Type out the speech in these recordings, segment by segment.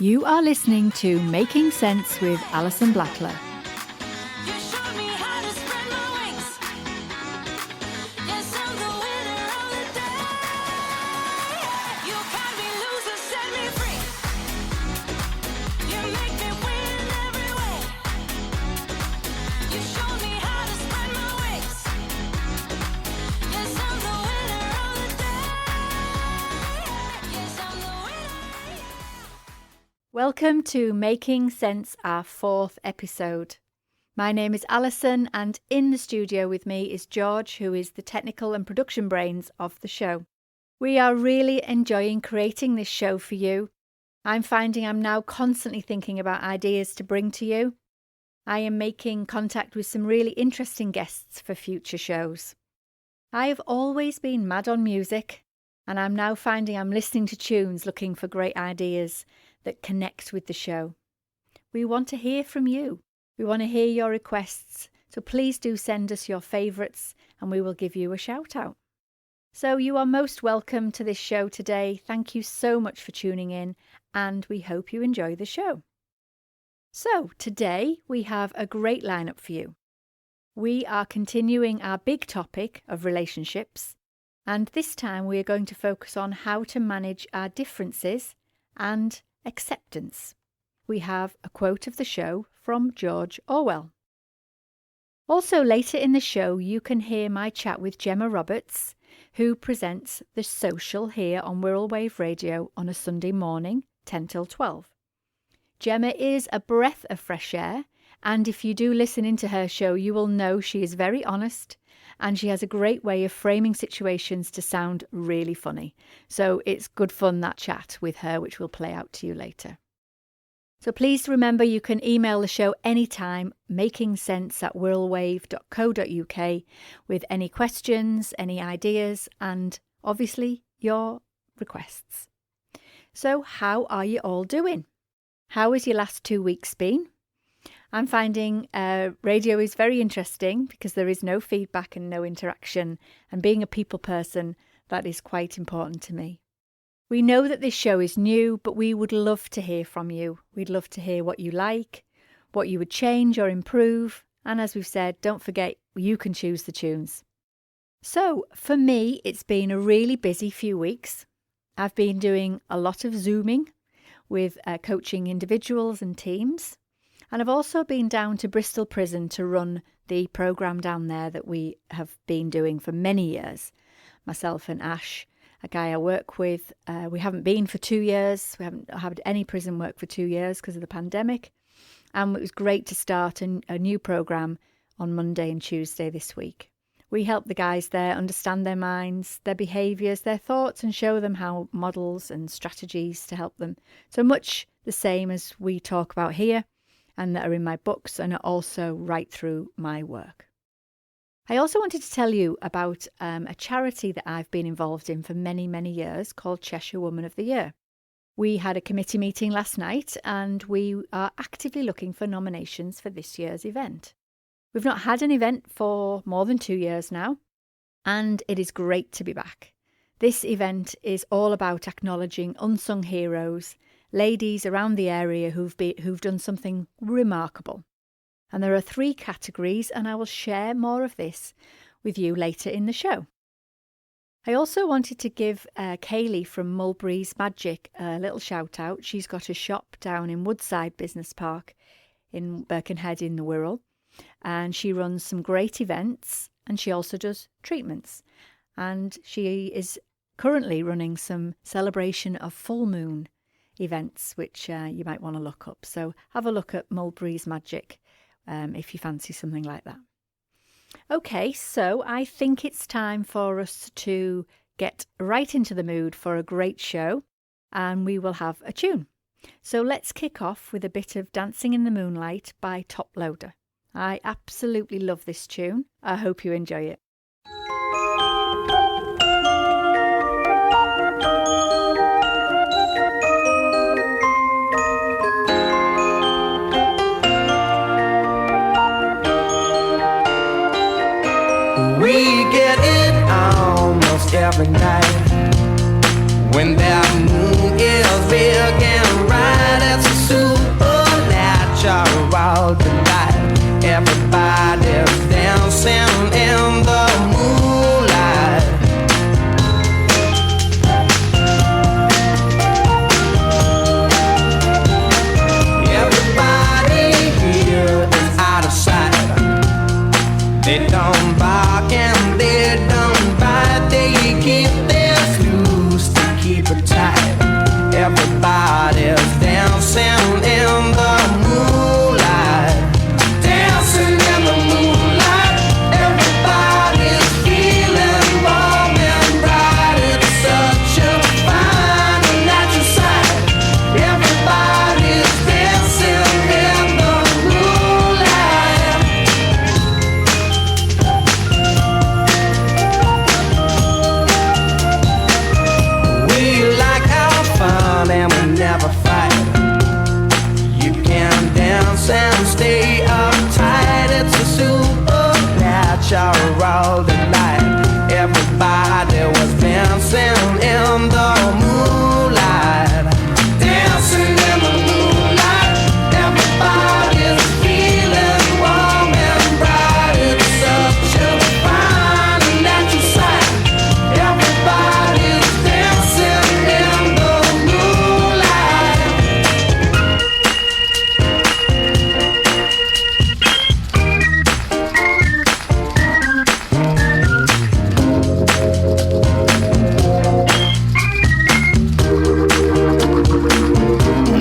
You are listening to Making Sense with Alison Blackler. Welcome to Making Sense, our 4th episode. My name is Alison, and in the studio with me is George, who is the technical and production brains of the show. We are really enjoying creating this show for you. I'm finding I'm now constantly thinking about ideas to bring to you. I am making contact with some really interesting guests for future shows. I have always been mad on music, and I'm now finding I'm listening to tunes looking for great ideas that connect with the show. We want to hear from you. We want to hear your requests, so please do send us your favourites and we will give you a shout out. So you are most welcome to this show today. Thank you so much for tuning in, and we hope you enjoy the show. So today we have a great lineup for you. We are continuing our big topic of relationships, and this time we are going to focus on how to manage our differences and acceptance. We have a quote of the show from George Orwell. Also later in the show you can hear my chat with Gemma Robert, who presents The Social here on Wirral Wave Radio on a Sunday morning, 10 till 12. Gemma is a breath of fresh air, and if you do listen into her show you will know she is very honest, and she has a great way of framing situations to sound really funny. So it's good fun, that chat with her, which we'll play out to you later. So please remember you can email the show anytime, makingsense@wirralwave.co.uk, with any questions, any ideas, and obviously your requests. So how are you all doing? How has your last 2 weeks been? I'm finding radio is very interesting because there is no feedback and no interaction, and being a people person, that is quite important to me. We know that this show is new, but we would love to hear from you. We'd love to hear what you like, what you would change or improve, and as we've said, don't forget you can choose the tunes. So for me, it's been a really busy few weeks. I've been doing a lot of Zooming with coaching individuals and teams. And I've also been down to Bristol Prison to run the programme down there that we have been doing for many years. Myself and Ash, a guy I work with, we haven't been for 2 years. We haven't had any prison work for 2 years because of the pandemic. And it was great to start a new programme on Monday and Tuesday this week. We help the guys there understand their minds, their behaviours, their thoughts, and show them how models and strategies to help them. So much the same as we talk about here, and that are in my books and are also right through my work. I also wanted to tell you about a charity that I've been involved in for many, many years called Cheshire Woman of the Year. We had a committee meeting last night and we are actively looking for nominations for this year's event. We've not had an event for more than 2 years now, and it is great to be back. This event is all about acknowledging unsung heroes, ladies around the area who've done something remarkable. And there are 3 categories, and I will share more of this with you later in the show. I also wanted to give Kaylee from Mulberry's Magic a little shout out. She's got a shop down in Woodside Business Park in Birkenhead in the Wirral, and she runs some great events, and she also does treatments. And she is currently running some celebration of full moon events, which you might want to look up. So have a look at Mulberry's Magic if you fancy something like that. Okay, so I think it's time for us to get right into the mood for a great show, and we will have a tune. So let's kick off with a bit of Dancing in the Moonlight by Top Loader. I absolutely love this tune. I hope you enjoy it. We get it almost every night when that moon is big and bright. dance and stay uptight. It's a supernatural delight. Everybody was dancing in the moonlight. Dancing in the moonlight. Everybody's feeling warm and bright. It's such a fine and natural sight. Everybody's dancing in the moonlight.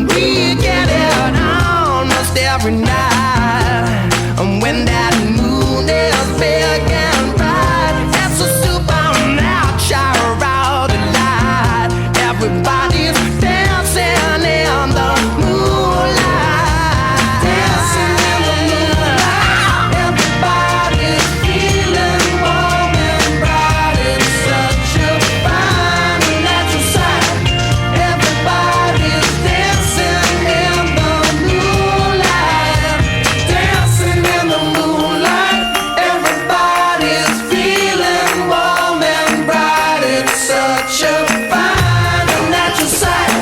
We get it almost every night. And when that moon is big and bright, it's a supernatural delight. Everybody's dancing in the moonlight. Dancing in the moonlight. Everybody's feeling warm and bright. It's such a fine and natural sight. Everybody's dancing in the moonlight. Dancing in the moonlight. Everybody's feeling warm and bright. It's such a fine and natural sight.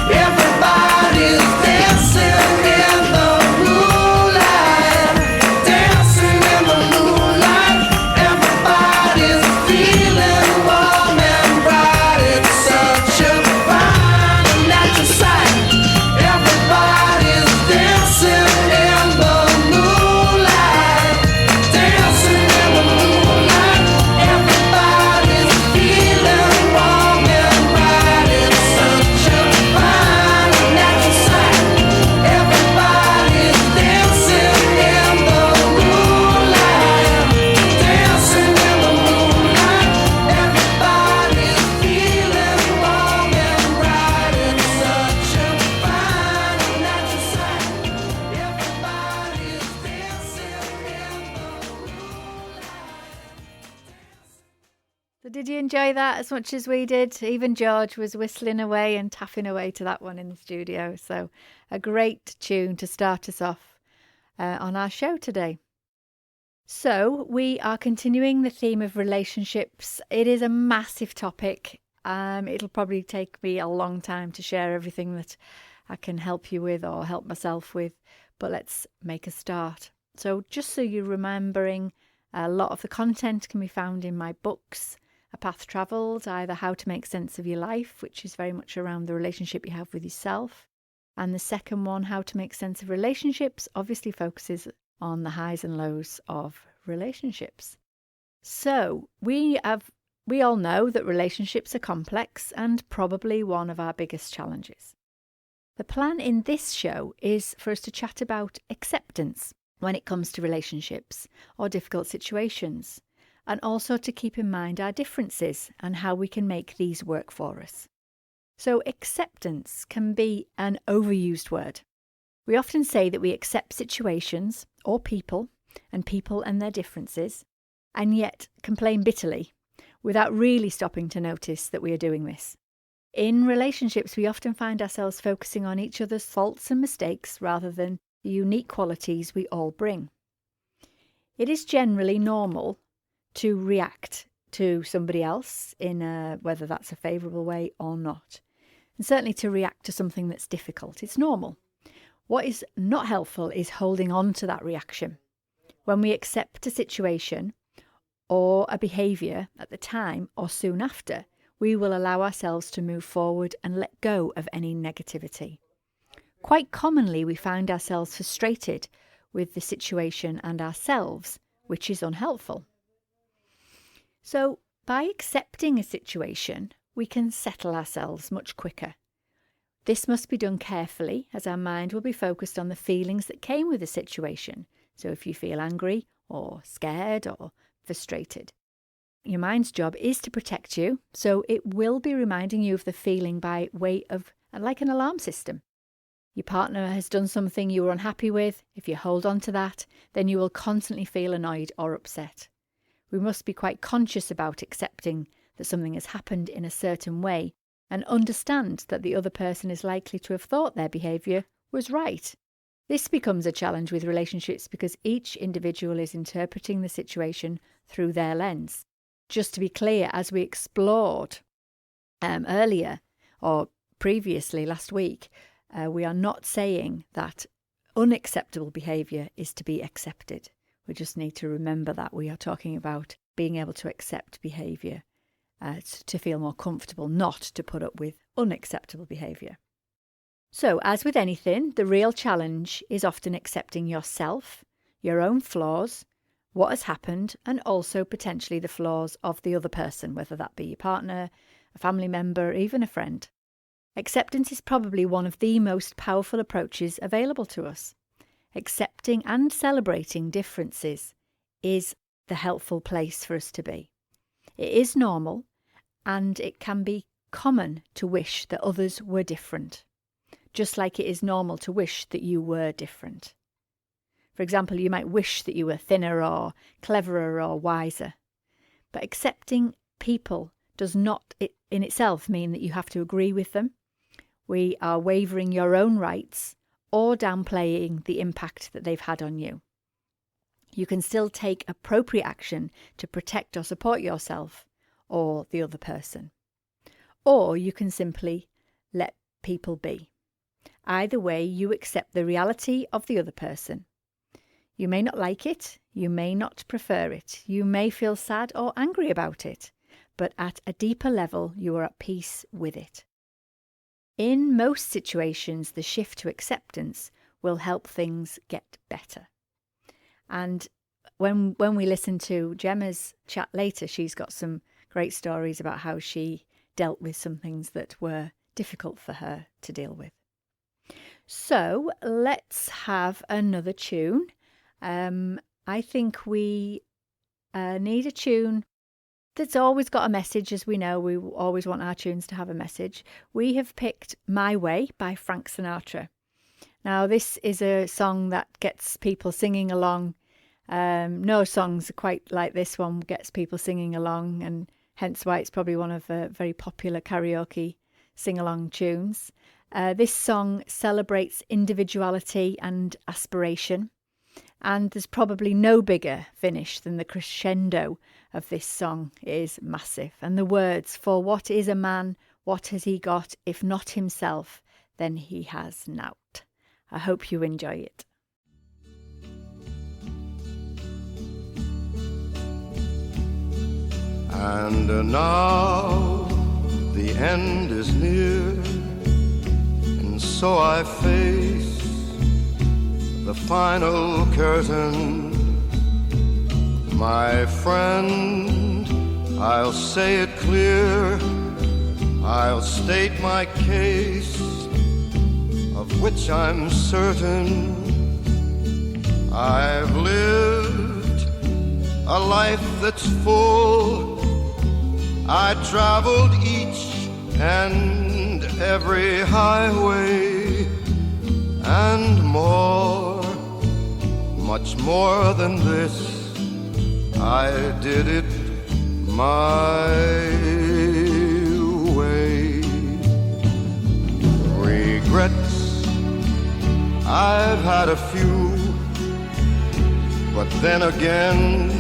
Everybody's dancing in the moonlight. Dancing in the moonlight. Everybody's feeling warm and bright. It's such a fine and natural sight. Everybody's dancing in the moonlight. Dancing in the moonlight. Everybody's feeling warm and bright. It's such a fine and natural sight. Everybody's dancing in the moonlight. Dancing in the moonlight. Everybody's feeling warm and bright. It's such a fine and natural sight. Everybody's dancing in the So did you enjoy that as much as we did? Even George was whistling away and tapping away to that one in the studio. So a great tune to start us off on our show today. So we are continuing the theme of relationships. It is a massive topic. It'll probably take me a long time to share everything that I can help you with or help myself with, but let's make a start. So just so you're remembering, a lot of the content can be found in my books, A Path Travelled, either How to Make Sense of Your Life, which is very much around the relationship you have with yourself, and the second one, How to Make Sense of Relationships, obviously focuses on the highs and lows of relationships. So we all know that relationships are complex and probably one of our biggest challenges. The plan in this show is for us to chat about acceptance when it comes to relationships or difficult situations, and also to keep in mind our differences and how we can make these work for us. So acceptance can be an overused word. We often say that we accept situations or people and their differences, and yet complain bitterly without really stopping to notice that we are doing this. In relationships, we often find ourselves focusing on each other's faults and mistakes rather than the unique qualities we all bring. It is generally normal to react to somebody else in whether that's a favourable way or not, and certainly to react to something that's difficult. It's normal. What is not helpful is holding on to that reaction. When we accept a situation or a behaviour at the time or soon after, we will allow ourselves to move forward and let go of any negativity. Quite commonly, we find ourselves frustrated with the situation and ourselves, which is unhelpful. So, by accepting a situation, we can settle ourselves much quicker. This must be done carefully, as our mind will be focused on the feelings that came with the situation. So if you feel angry or scared or frustrated, your mind's job is to protect you, so it will be reminding you of the feeling by way of like an alarm system. Your partner has done something you were unhappy with. If you hold on to that, then you will constantly feel annoyed or upset. We must be quite conscious about accepting that something has happened in a certain way and understand that the other person is likely to have thought their behaviour was right. This becomes a challenge with relationships because each individual is interpreting the situation through their lens. Just to be clear, as we explored earlier or previously last week, we are not saying that unacceptable behaviour is to be accepted. We just need to remember that we are talking about being able to accept behaviour, to feel more comfortable, not to put up with unacceptable behaviour. So, as with anything, the real challenge is often accepting yourself, your own flaws, what has happened, and also potentially the flaws of the other person, whether that be your partner, a family member, even a friend. Acceptance is probably one of the most powerful approaches available to us. Accepting and celebrating differences is the helpful place for us to be. It is normal, and it can be common to wish that others were different, just like it is normal to wish that you were different. For example, you might wish that you were thinner or cleverer or wiser. But accepting people does not in itself mean that you have to agree with them. We are wavering your own rights or downplaying the impact that they've had on you. You can still take appropriate action to protect or support yourself or the other person. Or you can simply let people be. Either way, you accept the reality of the other person. You may not like it, you may not prefer it, you may feel sad or angry about it, but at a deeper level, you are at peace with it. In most situations, the shift to acceptance will help things get better. And when we listen to Gemma's chat later, she's got some great stories about how she dealt with some things that were difficult for her to deal with. So let's have another tune. I think we need a tune that's always got a message. As we know, we always want our tunes to have a message. We have picked My Way by Frank Sinatra. Now, this is a song that gets people singing along. No songs quite like this one gets people singing along, and hence why it's probably one of very popular karaoke sing-along tunes. This song celebrates individuality and aspiration, and there's probably no bigger finish than the crescendo of this song. It is massive. And the words, "For what is a man, what has he got? If not himself, then he has nought." I hope you enjoy it. And now the end is near, and so I face the final curtain. My friend, I'll say it clear, I'll state my case, of which I'm certain. I've lived a life that's full. I traveled each and every highway, and more, much more than this, I did it my way. Regrets, I've had a few, but then again,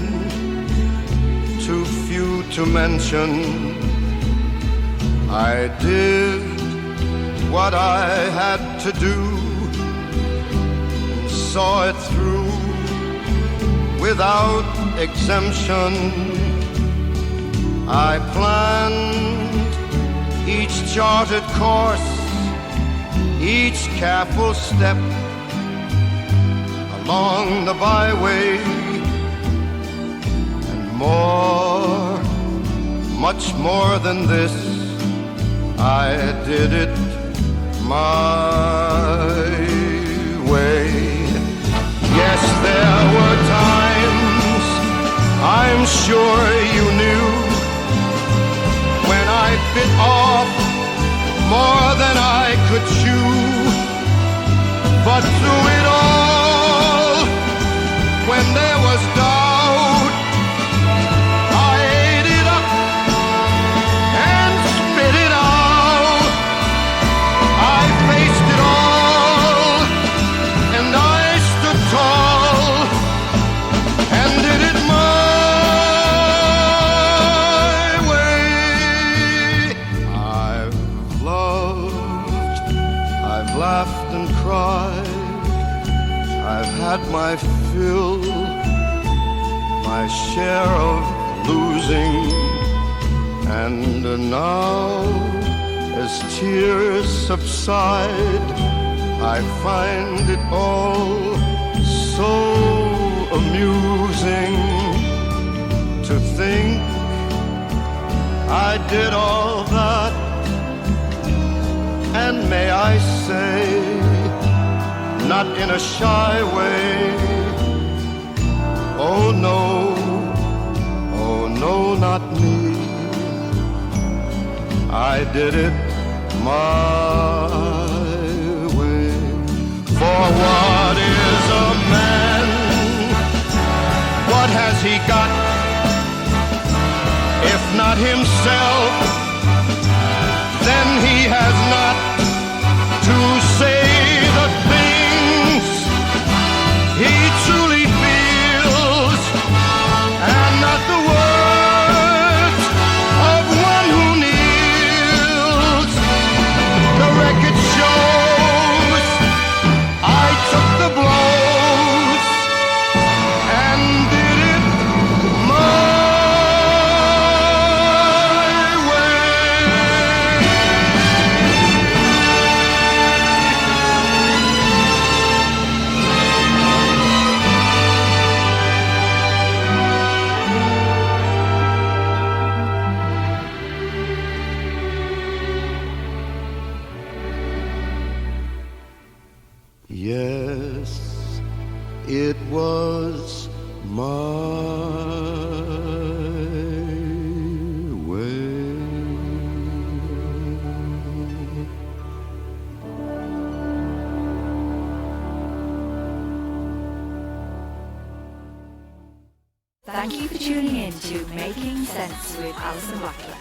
too few to mention. I did what I had to do, and saw it through without exemption. I planned each charted course, each careful step along the byway, and more, much more than this, I did it my way. Yes, there were times, I'm sure you knew, when I bit off more than I could chew. But through it all, when there was doubt, I ate it up and spit it out. I faced it all, and I I've laughed and cried, I've had my fill, my share of losing, and now, as tears subside, I find it all so amusing to think I did all that, and may I say, not in a shy way, oh no, not me, I did it my way. For what is a man? What has he got, if not himself? Then he has not to say the things he truly feels, and not the words of one who kneels. The record shows I took the blows and did it my Yes, it was my way. Thank you for tuning in to Making Sense with Alison Blackler.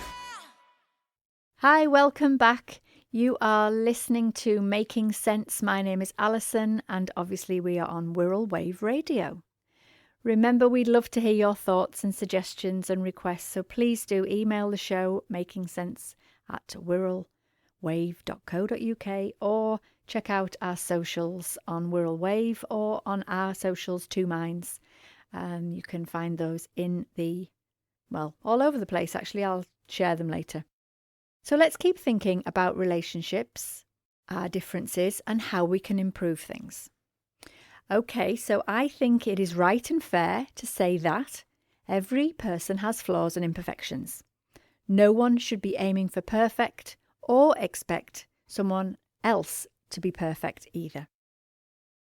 Hi, welcome back. You are listening to Making Sense. My name is Alison, and obviously we are on Wirral Wave Radio. Remember, we'd love to hear your thoughts and suggestions and requests, so please do email the show makingsense@wirralwave.co.uk, or check out our socials on Wirral Wave or on our socials, Two Minds. You can find those in all over the place, actually. I'll share them later. So let's keep thinking about relationships, our differences, and how we can improve things. Okay, so I think it is right and fair to say that every person has flaws and imperfections. No one should be aiming for perfect or expect someone else to be perfect either.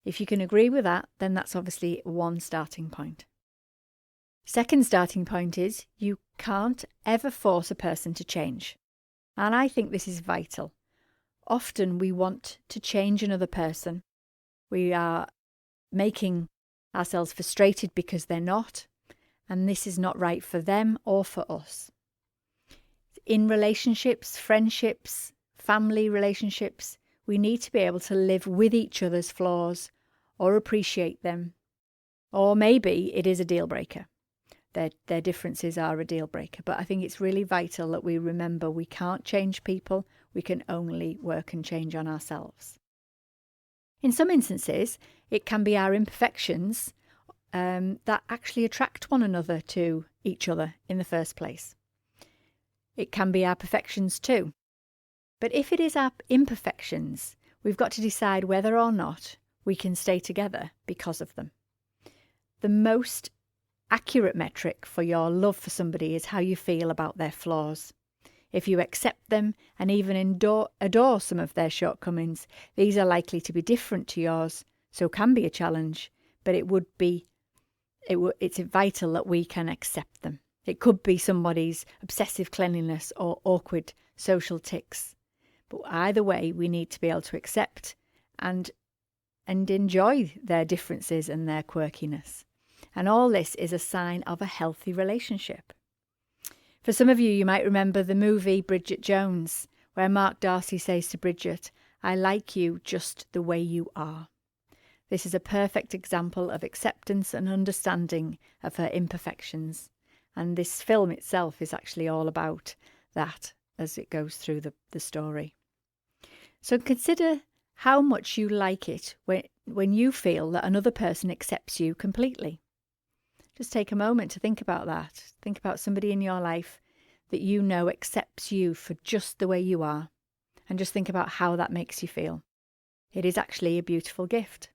If you can agree with that, then that's obviously one starting point. Second starting point is you can't ever force a person to change. And I think this is vital. Often we want to change another person. We are making ourselves frustrated because they're not, and this is not right for them or for us. In relationships, friendships, family relationships, we need to be able to live with each other's flaws or appreciate them. Or maybe it is a deal breaker. Their differences are a deal breaker. But I think it's really vital that we remember we can't change people. We can only work and change on ourselves. In some instances, it can be our imperfections that actually attract one another to each other in the first place. It can be our perfections too. But if it is our imperfections, we've got to decide whether or not we can stay together because of them. The most accurate metric for your love for somebody is how you feel about their flaws. If you accept them and even adore some of their shortcomings, these are likely to be different to yours, so can be a challenge, but it's vital that we can accept them. It could be somebody's obsessive cleanliness or awkward social tics. But either way, we need to be able to accept and enjoy their differences and their quirkiness. And all this is a sign of a healthy relationship. For some of you, you might remember the movie Bridget Jones, where Mark Darcy says to Bridget, "I like you just the way you are." This is a perfect example of acceptance and understanding of her imperfections. And this film itself is actually all about that as it goes through the story. So consider how much you like it when you feel that another person accepts you completely. Just take a moment to think about that. Think about somebody in your life that you know accepts you for just the way you are, and just think about how that makes you feel. It is actually a beautiful gift,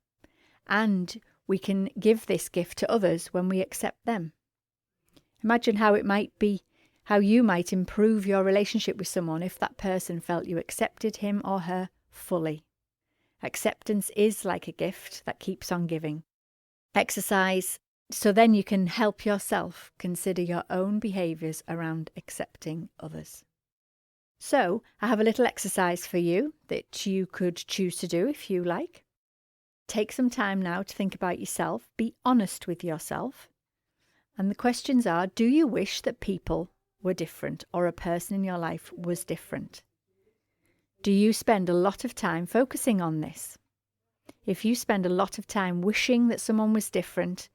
and we can give this gift to others when we accept them. Imagine how it might be, how you might improve your relationship with someone if that person felt you accepted him or her fully. Acceptance is like a gift that keeps on giving. Exercise so then you can help yourself consider your own behaviours around accepting others. So I have a little exercise for you that you could choose to do if you like. Take some time now to think about yourself. Be honest with yourself. And the questions are, do you wish that people were different or a person in your life was different? Do you spend a lot of time focusing on this? If you spend a lot of time wishing that someone was different,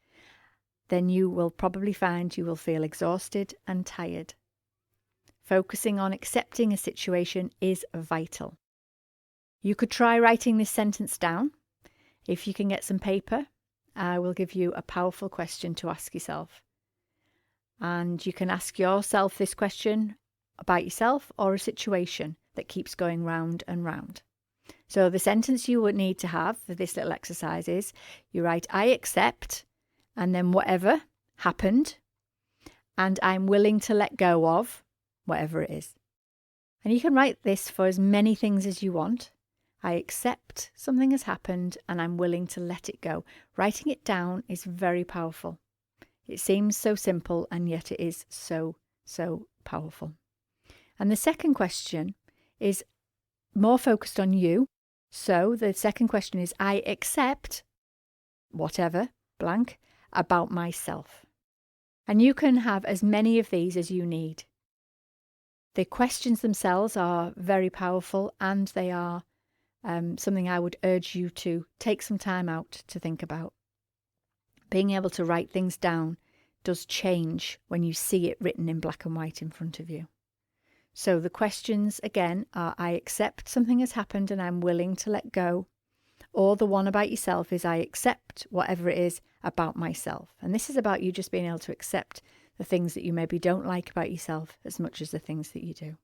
then you will probably find you will feel exhausted and tired. Focusing on accepting a situation is vital. You could try writing this sentence down. If you can get some paper, I will give you a powerful question to ask yourself. And you can ask yourself this question about yourself or a situation that keeps going round and round. So the sentence you would need to have for this little exercise is, you write, I accept, and then whatever happened, and I'm willing to let go of whatever it is. And you can write this for as many things as you want. I accept something has happened and I'm willing to let it go. Writing it down is very powerful. It seems so simple and yet it is so powerful. And the second question is more focused on you. So the second question is, I accept whatever, blank, about myself. And you can have as many of these as you need. The questions themselves are very powerful, and they are something I would urge you to take some time out to think about. Being able to write things down does change when you see it written in black and white in front of you. So the questions again are, I accept something has happened and I'm willing to let go. Or the one about yourself is, I accept whatever it is about myself. And this is about you just being able to accept the things that you maybe don't like about yourself as much as the things that you do.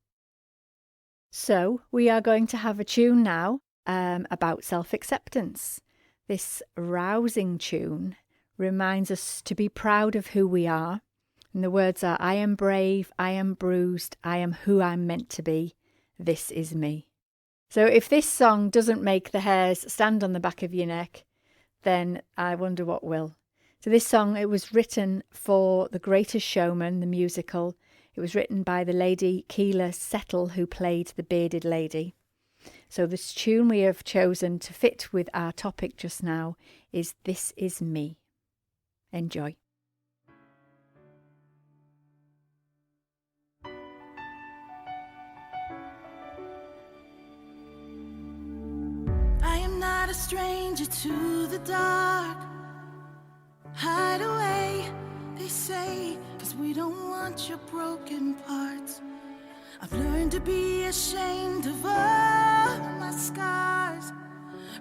So we are going to have a tune now about self-acceptance. This rousing tune reminds us to be proud of who we are. And the words are, I am brave, I am bruised, I am who I'm meant to be. This is me. So if this song doesn't make the hairs stand on the back of your neck, then I wonder what will. So this song, it was written for The Greatest Showman, the musical. It was written by the lady Keela Settle, who played the bearded lady. So this tune we have chosen to fit with our topic just now is This Is Me. Enjoy. I am not a stranger to the dark. Hide away, they say, 'cause we don't want your broken parts. I've learned to be ashamed of all my scars.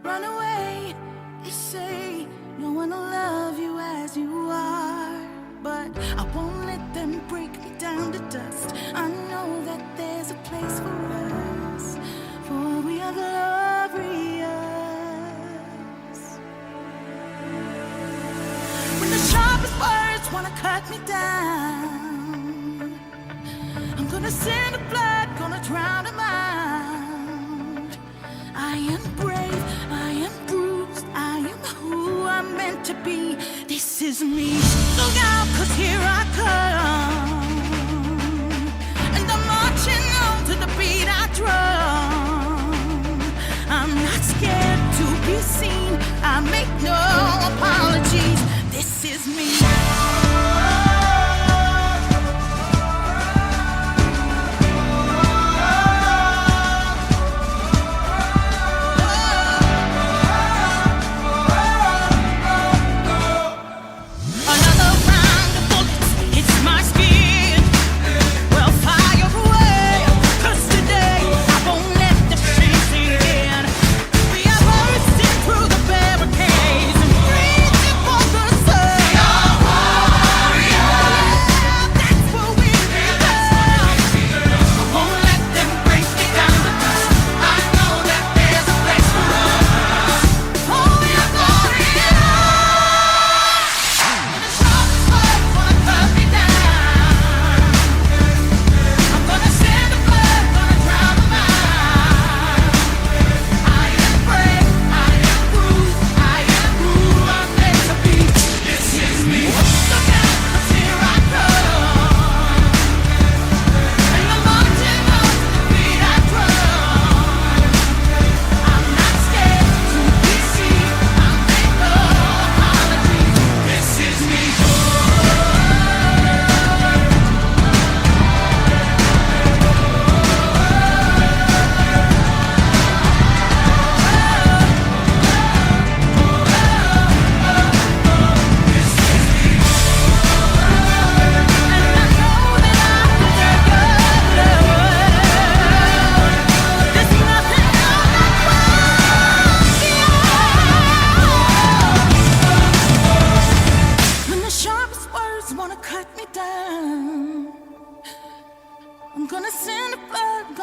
Run away, they say, no one will love you as you are. But I won't let them break me down to dust. I know that there's a place for us, for we are glorious. When the sharpest words wanna cut me down, I'm gonna send the blood, gonna drown them out. I am brave, I am bruised, I am who I'm meant to be. This is me. Look out, 'cause here I come, and I'm marching on to the beat I drum. I'm not scared to be seen, I make no apologies. This is me. We are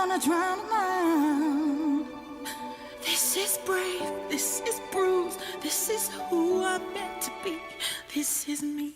wanna drown them out. This is brave, this is bruised, this is who I'm meant to be, this is me.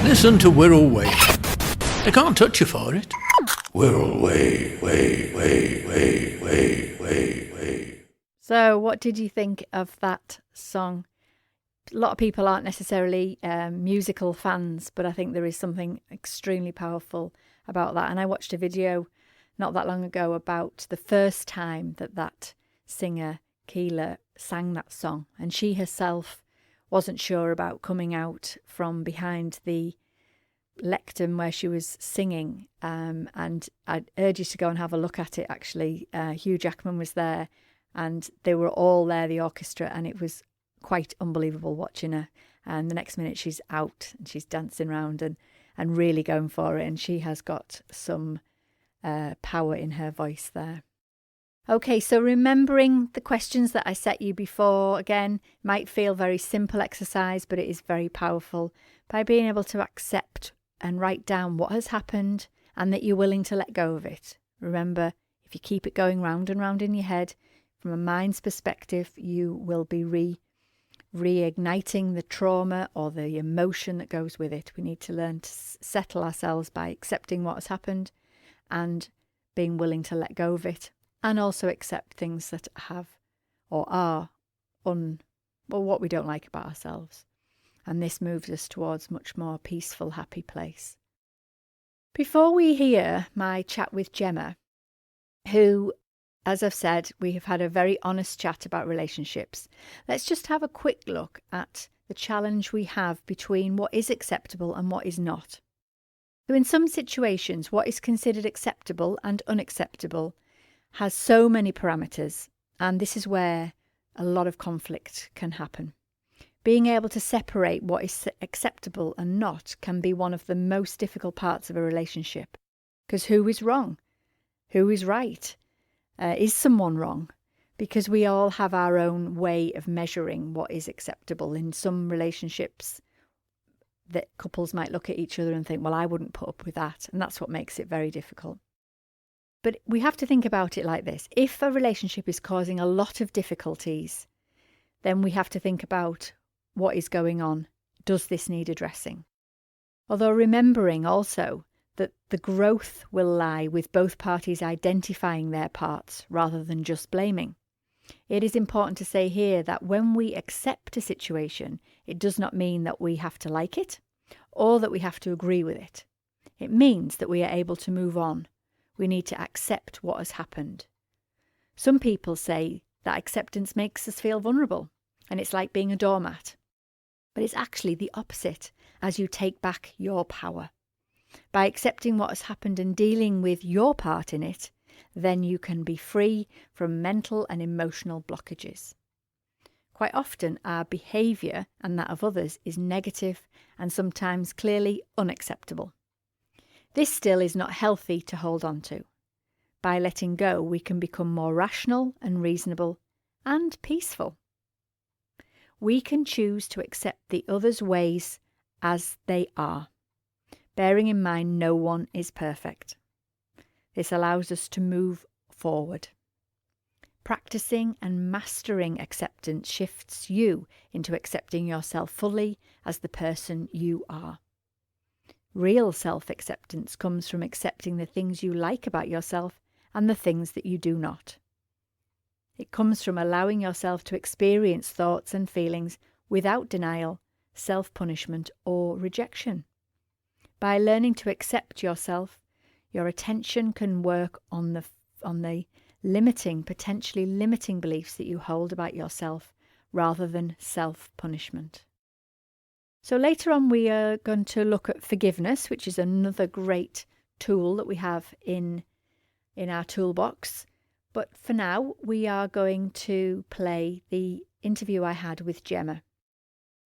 Listen to Wirral Wave. They can't touch you for it. Wirral Wave, wave, wave, wave, wave, wave, wave. So what did you think of that song? A lot of people aren't necessarily musical fans, but I think there is something extremely powerful about that. And I watched a video not that long ago about the first time that singer, Keela, sang that song. And she herself wasn't sure about coming out from behind the lectern where she was singing, and I'd urge you to go and have a look at it. Actually, Hugh Jackman was there, and they were all there, the orchestra, and it was quite unbelievable watching her. And the next minute she's out and she's dancing around and really going for it, and she has got some power in her voice there. Okay, so remembering the questions that I set you before, again, might feel very simple exercise, but it is very powerful by being able to accept and write down what has happened and that you're willing to let go of it. Remember, if you keep it going round and round in your head, from a mind's perspective, you will be reigniting the trauma or the emotion that goes with it. We need to learn to settle ourselves by accepting what has happened and being willing to let go of it, and also accept things that have or are what we don't like about ourselves. And this moves us towards a much more peaceful, happy place. Before we hear my chat with Gemma, who, as I've said, we have had a very honest chat about relationships, let's just have a quick look at the challenge we have between what is acceptable and what is not. So in some situations, what is considered acceptable and unacceptable has so many parameters, and this is where a lot of conflict can happen. Being able to separate what is acceptable and not can be one of the most difficult parts of a relationship. Because who is wrong? Who is right? Is someone wrong? Because we all have our own way of measuring what is acceptable. In some relationships, that couples might look at each other and think, well, I wouldn't put up with that. And that's what makes it very difficult. But we have to think about it like this. If a relationship is causing a lot of difficulties, then we have to think about what is going on. Does this need addressing? Although remembering also that the growth will lie with both parties identifying their parts rather than just blaming. It is important to say here that when we accept a situation, it does not mean that we have to like it or that we have to agree with it. It means that we are able to move on. We need to accept what has happened. Some people say that acceptance makes us feel vulnerable, and it's like being a doormat. But it's actually the opposite as you take back your power. By accepting what has happened and dealing with your part in it, then you can be free from mental and emotional blockages. Quite often our behaviour and that of others is negative and sometimes clearly unacceptable. This still is not healthy to hold on to. By letting go, we can become more rational and reasonable and peaceful. We can choose to accept the other's ways as they are, bearing in mind no one is perfect. This allows us to move forward. Practicing and mastering acceptance shifts you into accepting yourself fully as the person you are. Real self-acceptance comes from accepting the things you like about yourself and the things that you do not. It comes from allowing yourself to experience thoughts and feelings without denial, self-punishment, or rejection. By learning to accept yourself, your attention can work on the potentially limiting beliefs that you hold about yourself rather than self-punishment. So later on, we are going to look at forgiveness, which is another great tool that we have in our toolbox. But for now, we are going to play the interview I had with Gemma.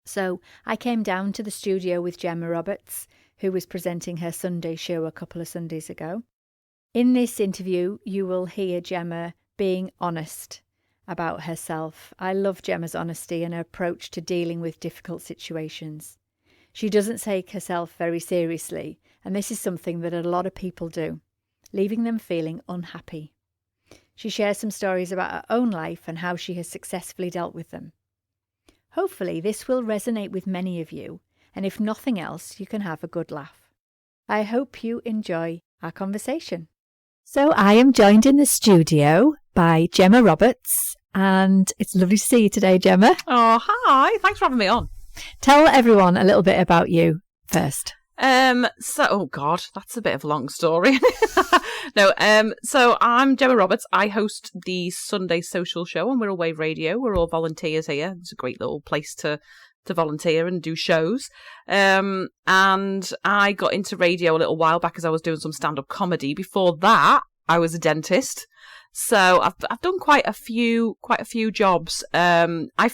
So I came down to the studio with Gemma Roberts, who was presenting her Sunday show a couple of Sundays ago. In this interview, you will hear Gemma being honest about herself. I love Gemma's honesty and her approach to dealing with difficult situations. She doesn't take herself very seriously, and this is something that a lot of people do, leaving them feeling unhappy. She shares some stories about her own life and how she has successfully dealt with them. Hopefully this will resonate with many of you, and if nothing else, you can have a good laugh. I hope you enjoy our conversation. So I am joined in the studio by Gemma Roberts, and it's lovely to see you today, Gemma. Oh, hi. Thanks for having me on. Tell everyone a little bit about you first. Oh God, that's a bit of a long story. No, so I'm Gemma Roberts. I host the Sunday social show on Wirral Wave Radio. We're all volunteers here. It's a great little place to volunteer and do shows. And I got into radio a little while back as I was doing some stand-up comedy. Before that, I was a dentist. So I've done quite a few jobs. I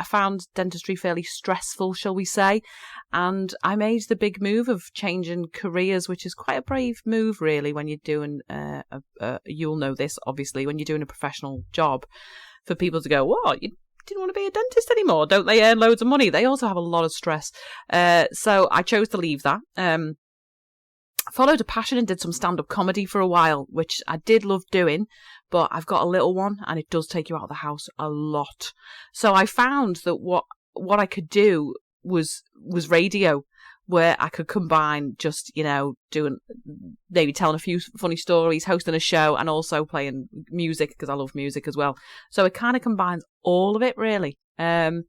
found dentistry fairly stressful, shall we say, and I made the big move of changing careers, which is quite a brave move, really, when you're doing, you'll know this, obviously, when you're doing a professional job, for people to go, what, you didn't want to be a dentist anymore? Don't they earn loads of money? They also have a lot of stress. So I chose to leave that. Followed a passion and did some stand-up comedy for a while, which I did love doing, but I've got a little one and it does take you out of the house a lot. So I found that what I could do was radio, where I could combine just, doing, maybe telling a few funny stories, hosting a show, and also playing music, because I love music as well. So it kind of combines all of it, really. I'm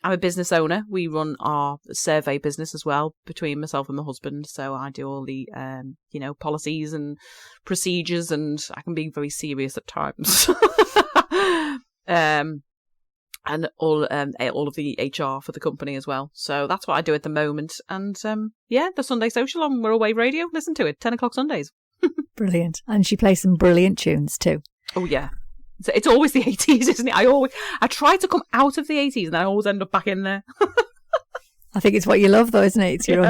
a business owner. We run our survey business as well between myself and my husband. So I do all the, policies and procedures, and I can be very serious at times. And all of the HR for the company as well. So that's what I do at the moment. And the Sunday Social on Wirral Wave Radio. Listen to it, 10 o'clock Sundays. Brilliant. And she plays some brilliant tunes too. Oh, yeah. It's always the 80s, isn't it? I try to come out of the 80s and I always end up back in there. I think it's what you love, though, isn't it? It's your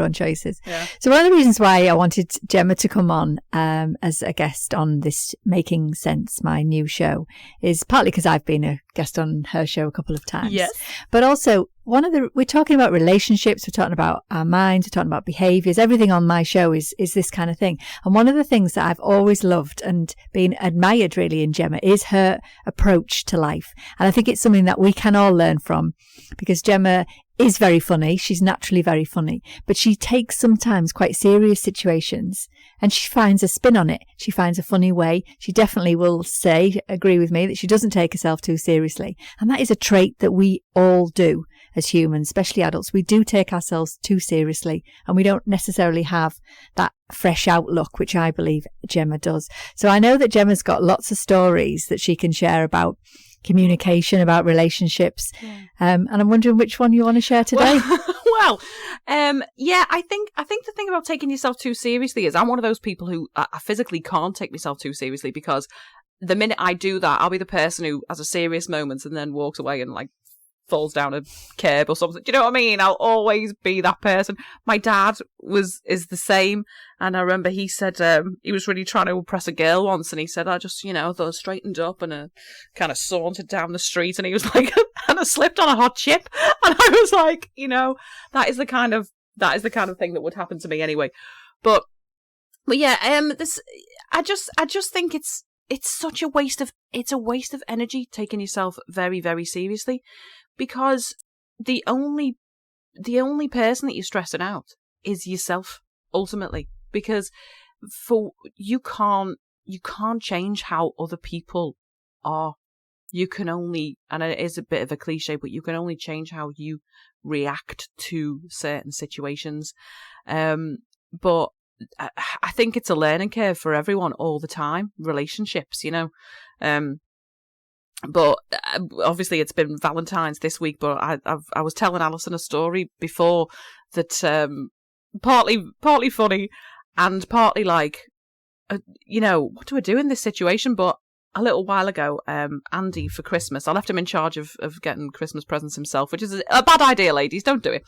own choices. Yeah. So one of the reasons why I wanted Gemma to come on as a guest on this Making Sense, my new show, is partly because I've been a guest on her show a couple of times. Yes. But also, we're talking about relationships, we're talking about our minds, we're talking about behaviours. Everything on my show is this kind of thing. And one of the things that I've always loved and been admired really in Gemma is her approach to life. And I think it's something that we can all learn from, because Gemma is very funny. She's naturally very funny, but she takes sometimes quite serious situations and she finds a spin on it. She finds a funny way. She definitely will agree with me, that she doesn't take herself too seriously. And that is a trait that we all do as humans, especially adults. We do take ourselves too seriously and we don't necessarily have that fresh outlook, which I believe Gemma does. So I know that Gemma's got lots of stories that she can share about communication, about relationships. Yeah. And I'm wondering which one you want to share today. I think the thing about taking yourself too seriously is I'm one of those people who I physically can't take myself too seriously, because the minute I do that, I'll be the person who has a serious moment and then walks away and falls down a curb or something. Do you know what I mean? I'll always be that person. My dad is the same, and I remember he said he was really trying to impress a girl once, and he said, I just thought I straightened up and kind of sauntered down the street, and he was like, and I slipped on a hot chip, and I was like, that is the kind of thing that would happen to me anyway. But yeah, I just think it's such a waste of energy taking yourself very, very seriously, because the only person that you're stressing out is yourself, ultimately, because you can't change how other people are. You can only, and it is a bit of a cliche, but you can only change how you react to certain situations. But I think it's a learning curve for everyone all the time. Relationships, But obviously it's been Valentine's this week, but I was telling Alison a story before that partly funny and partly like, what do I do in this situation? But a little while ago, Andy, for Christmas, I left him in charge of getting Christmas presents himself, which is a bad idea, ladies. Don't do it.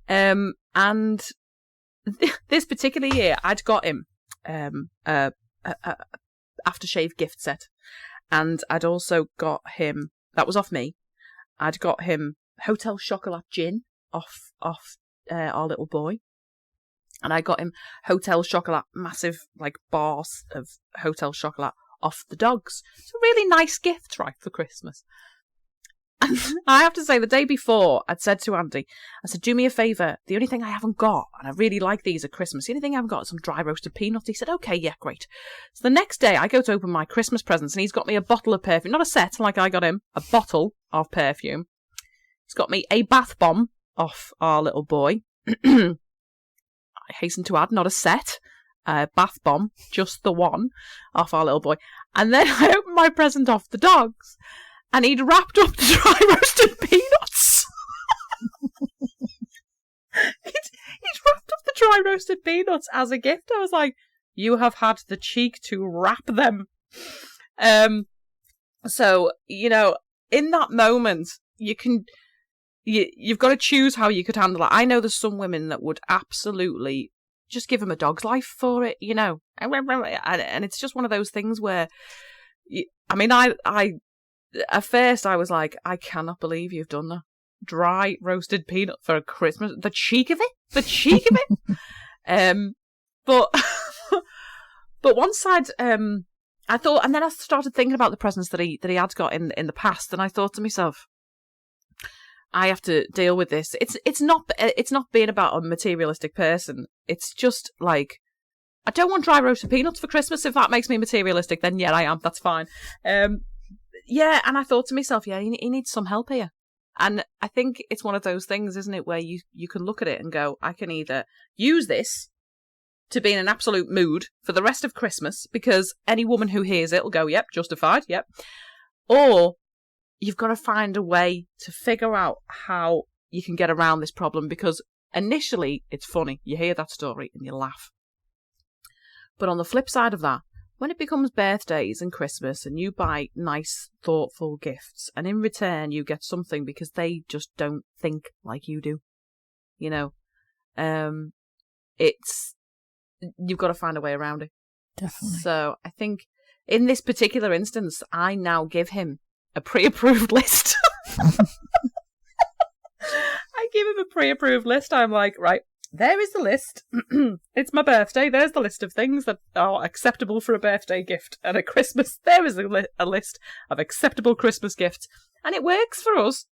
And this particular year, I'd got him a aftershave gift set. And I'd also got him, that was off me, I'd got him Hotel Chocolat gin off our little boy. And I got him Hotel Chocolat, massive like bars of Hotel Chocolat off the dogs. It's a really nice gift, right, for Christmas. And I have to say, the day before, I'd said to Andy, I said, do me a favour, the only thing I haven't got, and I really like these at Christmas, the only thing I haven't got is some dry roasted peanuts. He said, okay, yeah, great. So the next day, I go to open my Christmas presents, and he's got me a bottle of perfume, not a set like I got him, a bottle of perfume. He's got me a bath bomb off our little boy. I hasten to add, not a set, bath bomb, just the one off our little boy. And then I opened my present off the dogs. And he'd wrapped up the dry roasted peanuts. he'd wrapped up the dry roasted peanuts as a gift. I was like, you have had the cheek to wrap them. So, in that moment, you've got to choose how you could handle it. I know there's some women that would absolutely just give him a dog's life for it, And it's just one of those things where, at first, I was like, I cannot believe you've done that. Dry roasted peanut for Christmas. The cheek of it. The cheek of it. But once I thought, and then I started thinking about the presents that he had got in the past, and I thought to myself, I have to deal with this. It's not being about a materialistic person. It's just like, I don't want dry roasted peanuts for Christmas. If that makes me materialistic, then yeah, I am. That's fine. Yeah, and I thought to myself, yeah, he needs some help here. And I think it's one of those things, isn't it, where you can look at it and go, I can either use this to be in an absolute mood for the rest of Christmas, because any woman who hears it will go, yep, justified, yep. Or you've got to find a way to figure out how you can get around this problem, because initially it's funny. You hear that story and you laugh. But on the flip side of that, when it becomes birthdays and Christmas and you buy nice, thoughtful gifts, and in return you get something because they just don't think like you do, you've got to find a way around it. Definitely. So I think in this particular instance, I now give him a pre-approved list. I give him a pre-approved list. I'm like, right, there is the list. It's my birthday. There's the list of things that are acceptable for a birthday gift. And at Christmas, there is a list of acceptable Christmas gifts. And it works for us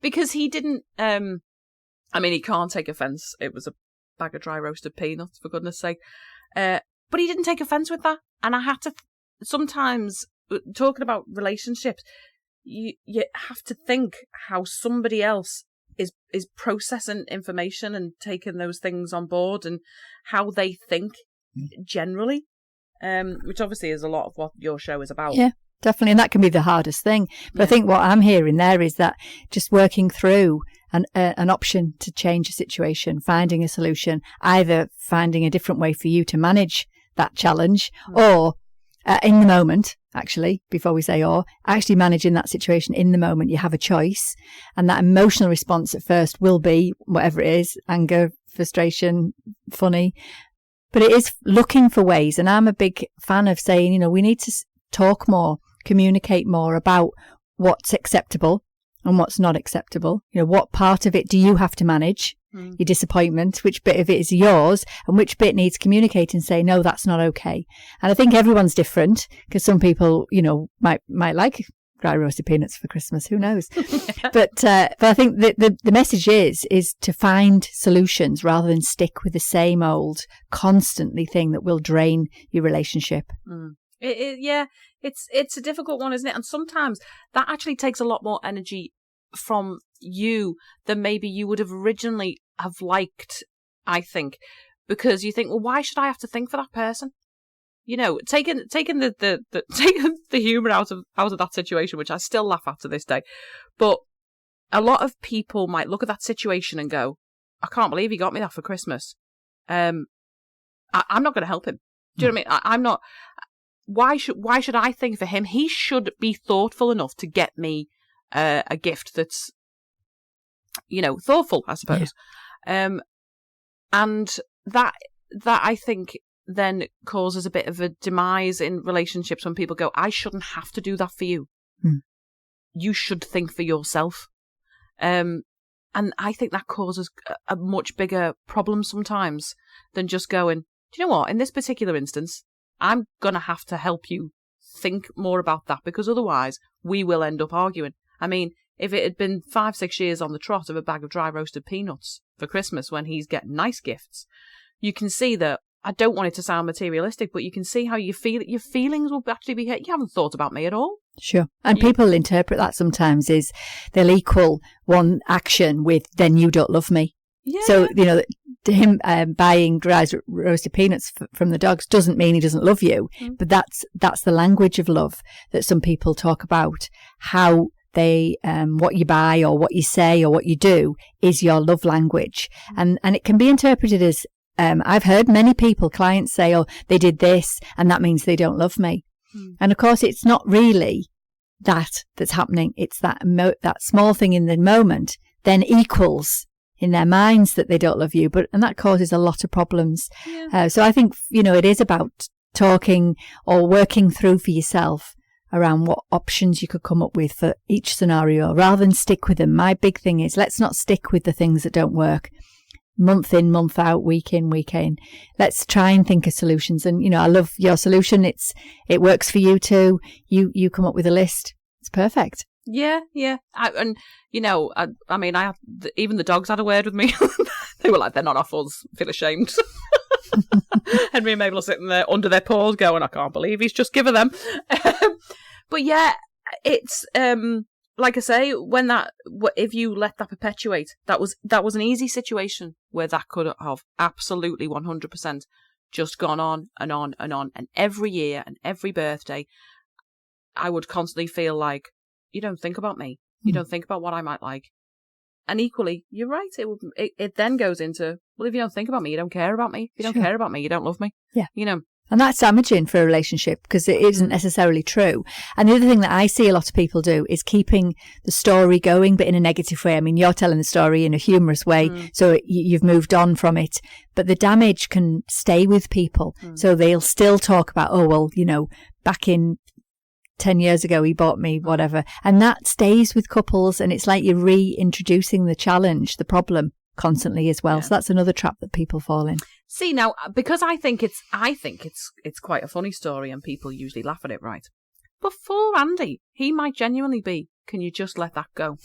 because he didn't, he can't take offence. It was a bag of dry roasted peanuts, for goodness sake. But he didn't take offence with that. And I had to, sometimes, talking about relationships, you have to think how somebody else is processing information and taking those things on board, and how they think generally, which obviously is a lot of what your show is about. Yeah, definitely. And that can be the hardest thing. But I think what I'm hearing there is that just working through an option to change a situation, finding a solution, either finding a different way for you to manage that challenge, or in the moment, actually, before we say or, actually managing that situation in the moment. You have a choice, and that emotional response at first will be whatever it is, anger, frustration, funny, but it is looking for ways. And I'm a big fan of saying, we need to talk more, communicate more about what's acceptable and what's not acceptable. What part of it do you have to manage? Your disappointment, which bit of it is yours, and which bit needs communicating, say, no, that's not okay. And I think everyone's different, because some people, might like dry roasted peanuts for Christmas, who knows? But I think the message is to find solutions rather than stick with the same old constantly thing that will drain your relationship. It's a difficult one, isn't it? And sometimes that actually takes a lot more energy from you than maybe you would have originally have liked, I think, because you think, well, why should I have to think for that person? taking the taking the humour out of that situation, which I still laugh at to this day. But a lot of people might look at that situation and go, I can't believe he got me that for Christmas. I'm not going to help him. Do you know what I mean? I'm not. Why should I think for him? He should be thoughtful enough to get me a gift that's, thoughtful, I suppose. Yeah. And that I think then causes a bit of a demise in relationships when people go, I shouldn't have to do that for you. You should think for yourself. And I think that causes a much bigger problem sometimes than just going, do you know what? In this particular instance, I'm going to have to help you think more about that, because otherwise we will end up arguing. I mean, if it had been 5-6 years on the trot of a bag of dry roasted peanuts for Christmas when he's getting nice gifts, you can see that, I don't want it to sound materialistic, but you can see how you feel, your feelings will actually be hit. You haven't thought about me at all. Sure. And people interpret that sometimes is they'll equal one action with, then you don't love me. Yeah. So, him buying dry roasted peanuts from the dogs doesn't mean he doesn't love you. But that's the language of love that some people talk about. How they, what you buy or what you say or what you do is your love language. And it can be interpreted as, I've heard many clients say, oh, they did this and that means they don't love me. And of course, it's not really that's happening. It's that small thing in the moment then equals in their minds that they don't love you. And that causes a lot of problems. Yeah. So I think, it is about talking or working through for yourself around what options you could come up with for each scenario rather than stick with them. My big thing is, let's not stick with the things that don't work. Month in, month out, week in, week in. Let's try and think of solutions. And, I love your solution. It works for you too. You come up with a list. It's perfect. Yeah. Even the dogs had a word with me. They were like, they're not off us. Feel ashamed. Henry and Mabel are sitting there under their paws going, I can't believe he's just given them. But yeah, it's, like I say, if you let that perpetuate, that was an easy situation where that could have absolutely 100% just gone on and on and on. And every year and every birthday, I would constantly feel like, you don't think about me. You don't think about what I might like. And equally, you're right. It then goes into, well, if you don't think about me, you don't care about me. If you don't care about me, you don't love me. Yeah. And that's damaging for a relationship because it isn't necessarily true. And the other thing that I see a lot of people do is keeping the story going, but in a negative way. I mean, you're telling the story in a humorous way, so you've moved on from it. But the damage can stay with people. So they'll still talk about, oh, well, back in 10 years ago, he bought me whatever. And that stays with couples. And it's like you're reintroducing the challenge, the problem constantly as well. Yeah. So that's another trap that people fall in. See, now, because I think it's quite a funny story and people usually laugh at it, right? But for Andy, he might genuinely be, can you just let that go?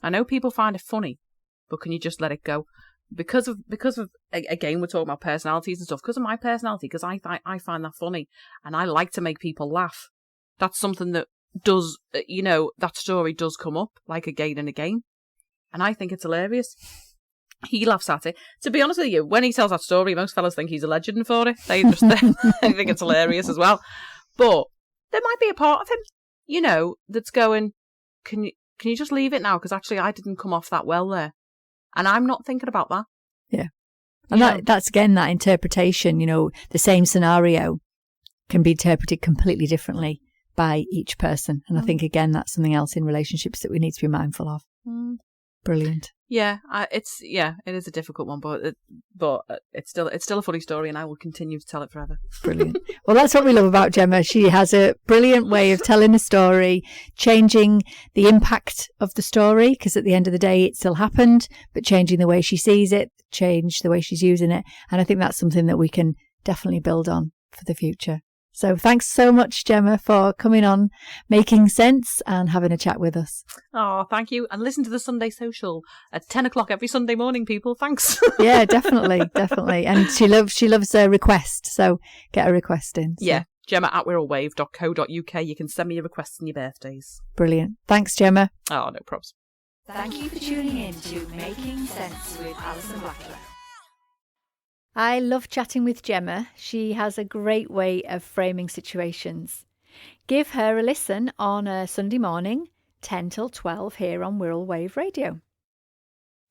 I know people find it funny, but can you just let it go? Because of again, we're talking about personalities and stuff, because of my personality, because I find that funny and I like to make people laugh. That's something that does, that story does come up like again and again. And I think it's hilarious. He laughs at it. To be honest with you, when he tells that story, most fellas think he's a legend for it. They think it's hilarious as well. But there might be a part of him, that's going, can you just leave it now? Because actually I didn't come off that well there. And I'm not thinking about that. Yeah. And that's again, that interpretation, the same scenario can be interpreted completely differently by each person. And I think, again, that's something else in relationships that we need to be mindful of. Brilliant. Yeah, it is a difficult one, but it's still a funny story, and I will continue to tell it forever. Brilliant. Well, that's what we love about Gemma. She has a brilliant way of telling a story, changing the impact of the story, because at the end of the day, it still happened, but changing the way she sees it, change the way she's using it. And I think that's something that we can definitely build on for the future. So thanks so much, Gemma, for coming on, making sense and having a chat with us. Oh, thank you. And listen to the Sunday Social at 10 o'clock every Sunday morning, people. Thanks. Yeah, definitely. And she loves a request. So get a request in. So. Yeah. Gemma at wirralwave.co.uk. You can send me your requests and your birthdays. Brilliant. Thanks, Gemma. Oh, no probs. Thank you for tuning in to Making Sense with Alison Blackler. I love chatting with Gemma. She has a great way of framing situations. Give her a listen on a Sunday morning, 10 till 12 here on Wirral Wave Radio.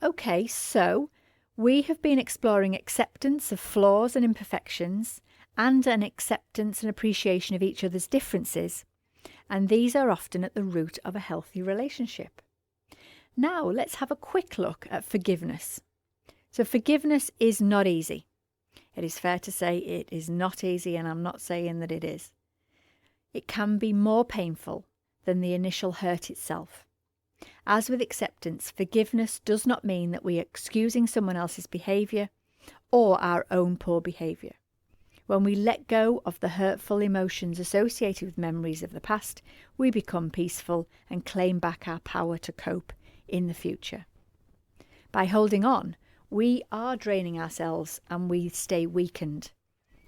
Okay, so we have been exploring acceptance of flaws and imperfections and an acceptance and appreciation of each other's differences. And these are often at the root of a healthy relationship. Now let's have a quick look at forgiveness. So forgiveness is not easy. It is fair to say it is not easy, and I'm not saying that it is. It can be more painful than the initial hurt itself. As with acceptance, forgiveness does not mean that we are excusing someone else's behaviour or our own poor behaviour. When we let go of the hurtful emotions associated with memories of the past, we become peaceful and claim back our power to cope in the future. By holding on, we are draining ourselves and we stay weakened.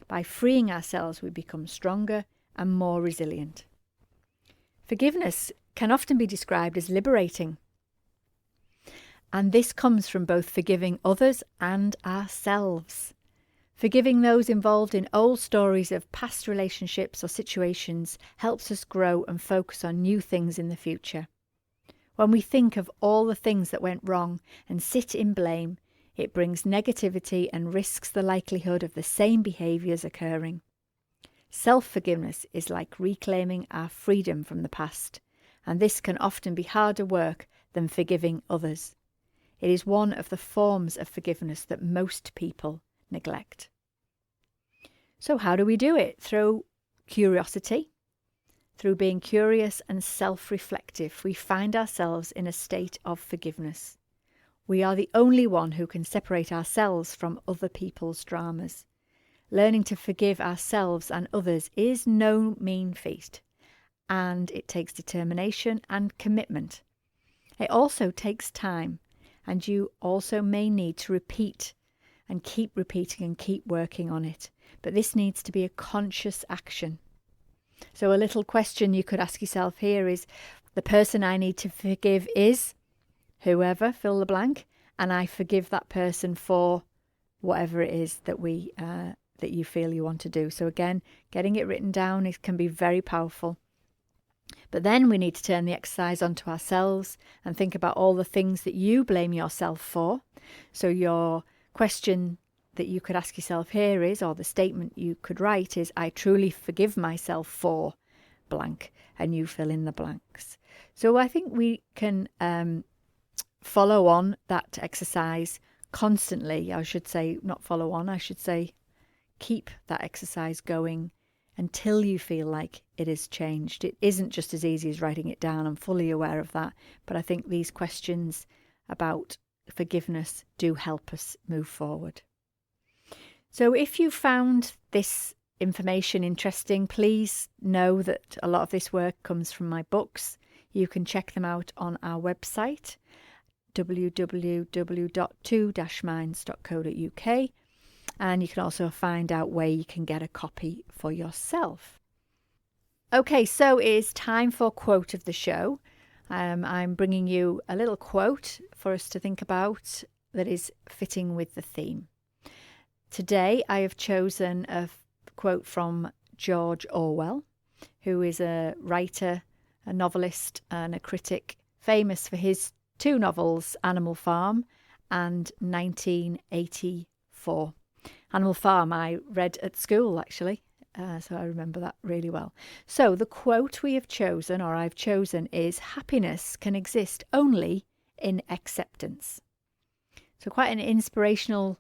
By freeing ourselves, we become stronger and more resilient. Forgiveness can often be described as liberating. And this comes from both forgiving others and ourselves. Forgiving those involved in old stories of past relationships or situations helps us grow and focus on new things in the future. When we think of all the things that went wrong and sit in blame, it brings negativity and risks the likelihood of the same behaviours occurring. Self-forgiveness is like reclaiming our freedom from the past, and this can often be harder work than forgiving others. It is one of the forms of forgiveness that most people neglect. So how do we do it? Through curiosity. Through being curious and self-reflective, we find ourselves in a state of forgiveness. We are the only one who can separate ourselves from other people's dramas. Learning to forgive ourselves and others is no mean feat, and it takes determination and commitment. It also takes time, and you also may need to repeat and keep repeating and keep working on it. But this needs to be a conscious action. So a little question you could ask yourself here is, the person I need to forgive is whoever, fill the blank, and I forgive that person for whatever it is that that you feel you want to do. So again, getting it written down can be very powerful. But then we need to turn the exercise onto ourselves and think about all the things that you blame yourself for. So your question that you could ask yourself here is, or the statement you could write is, I truly forgive myself for blank, and you fill in the blanks. So I think we can follow on that exercise constantly. I should say, not follow on, I should say keep that exercise going until you feel like it has changed. It isn't just as easy as writing it down. I'm fully aware of that. But I think these questions about forgiveness do help us move forward. So if you found this information interesting, please know that a lot of this work comes from my books. You can check them out on our website, www.2-minds.co.uk, and you can also find out where you can get a copy for yourself. Okay, so it's time for quote of the show. I'm bringing you a little quote for us to think about that is fitting with the theme. Today I have chosen a quote from George Orwell, who is a writer, a novelist and a critic, famous for his two novels, Animal Farm and 1984. Animal Farm I read at school, actually, so I remember that really well. So the quote we have chosen, or I've chosen, is, happiness can exist only in acceptance. So quite an inspirational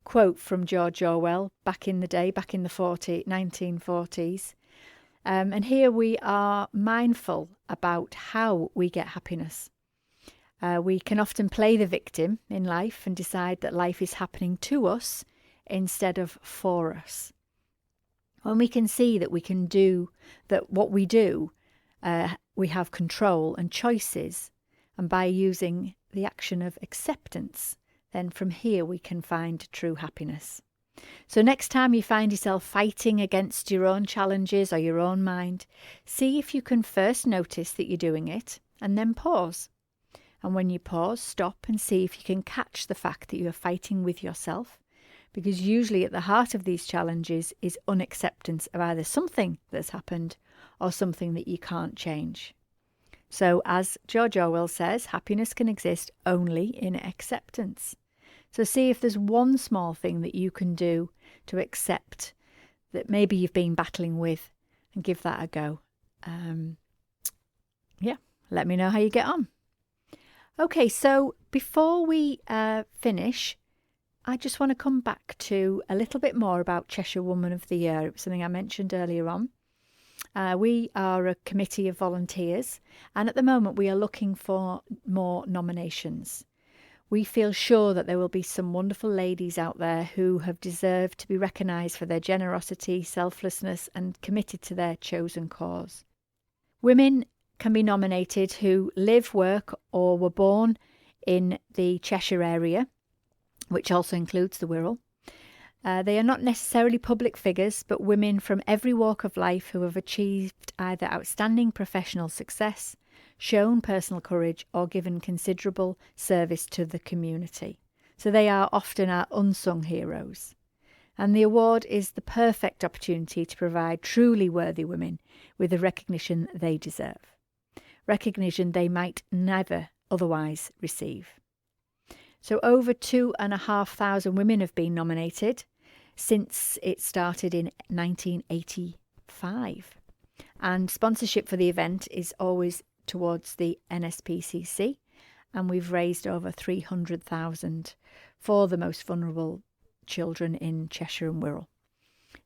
quote from George Orwell back in the day, back in the 1940s. And here we are mindful about how we get happiness. We can often play the victim in life and decide that life is happening to us instead of for us. When we can see that we can do, that what we do, we have control and choices, and by using the action of acceptance, then from here we can find true happiness. So next time you find yourself fighting against your own challenges or your own mind, see if you can first notice that you're doing it and then pause. And when you pause, stop and see if you can catch the fact that you are fighting with yourself, because usually at the heart of these challenges is unacceptance of either something that's happened or something that you can't change. So as George Orwell says, happiness can exist only in acceptance. So see if there's one small thing that you can do to accept that maybe you've been battling with, and give that a go. Let me know how you get on. Okay, so before we finish, I just want to come back to a little bit more about Cheshire Woman of the Year. It was something I mentioned earlier on. We are a committee of volunteers, and at the moment we are looking for more nominations. We feel sure that there will be some wonderful ladies out there who have deserved to be recognised for their generosity, selflessness, and committed to their chosen cause. Women can be nominated who live, work, or were born in the Cheshire area, which also includes the Wirral. They are not necessarily public figures, but women from every walk of life who have achieved either outstanding professional success, shown personal courage, or given considerable service to the community. So they are often our unsung heroes. And the award is the perfect opportunity to provide truly worthy women with the recognition they deserve. Recognition they might never otherwise receive. So over 2,500 women have been nominated since it started in 1985. And sponsorship for the event is always towards the NSPCC, and we've raised over 300,000 for the most vulnerable children in Cheshire and Wirral.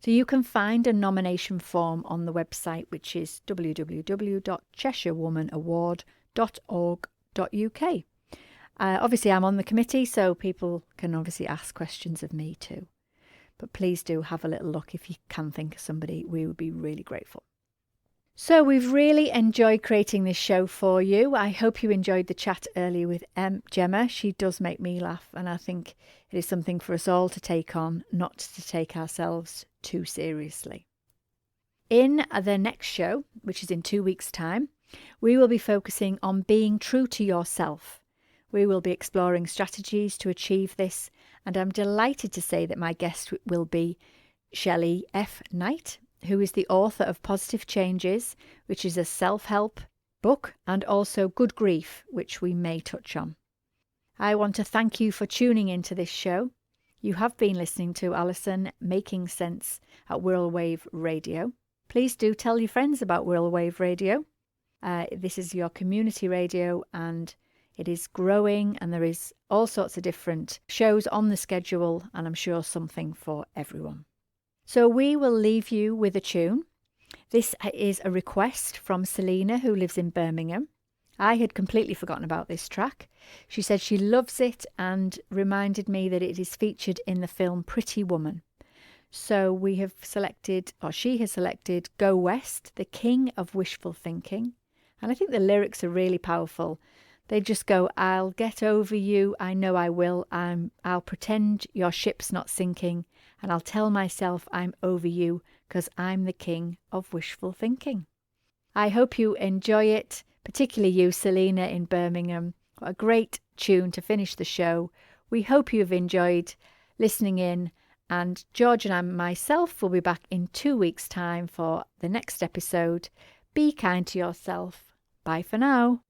So you can find a nomination form on the website, which is www.cheshirewomanaward.org.uk. Obviously, I'm on the committee, so people can obviously ask questions of me too. But please do have a little look if you can think of somebody. We would be really grateful. So we've really enjoyed creating this show for you. I hope you enjoyed the chat earlier with Gemma. She does make me laugh, and I think it is something for us all to take on, not to take ourselves too seriously. In the next show, which is in 2 weeks' time, we will be focusing on being true to yourself. We will be exploring strategies to achieve this, and I'm delighted to say that my guest will be Shelley F. Knight, who is the author of Positive Changes, which is a self-help book, and also Good Grief, which we may touch on. I want to thank you for tuning into this show. You have been listening to Alison Making Sense at Wirral Wave Radio. Please do tell your friends about Wirral Wave Radio. This is your community radio, and it is growing, and there is all sorts of different shows on the schedule, and I'm sure something for everyone. So we will leave you with a tune. This is a request from Selena, who lives in Birmingham. I had completely forgotten about this track. She said she loves it and reminded me that it is featured in the film Pretty Woman. So we have selected, or she has selected, Go West, the King of Wishful Thinking. And I think the lyrics are really powerful. They just go, I'll get over you, I know I will. I'll pretend your ship's not sinking, and I'll tell myself I'm over you, 'cause I'm the king of wishful thinking. I hope you enjoy it, particularly you, Selena, in Birmingham. What a great tune to finish the show. We hope you've enjoyed listening in, and George and I myself will be back in 2 weeks' time for the next episode. Be kind to yourself. Bye for now.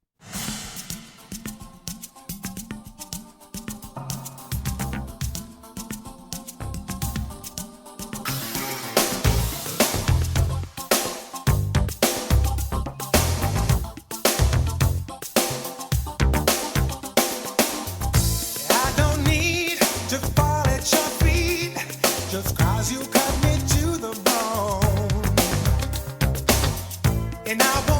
And I